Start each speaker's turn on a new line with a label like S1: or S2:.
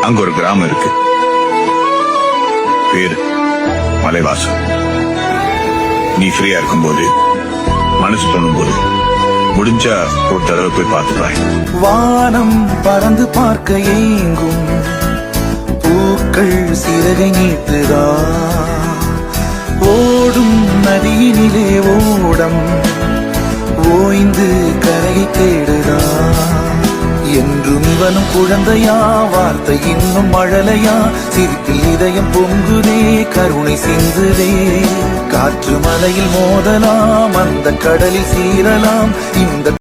S1: அங்க ஒரு கிராமம் இருக்கு, பேரு மலைவாசம். நீ ஃப்ரீயா இருக்கும்போது, மனசு தோணும்போது முடிஞ்சா ஒரு தடவை போய் பார்த்துப்பாய்.
S2: வானம் பறந்து பார்க்க ஏங்கும், பூக்கள் சிறகை நீட்டுதா, ஓடும் நதியினிலே ஓடம் ஓய்ந்து கரையை தேடுதா. என்றும் இவனும் குழந்தையா, வார்த்தை இன்னும் மழலையா, சிரிப்பில் இதயம் பொங்குதே, கருணை சிந்துதே. காற்று மலையில் மோதலாம், அந்த கடலில் சீரலாம், இந்த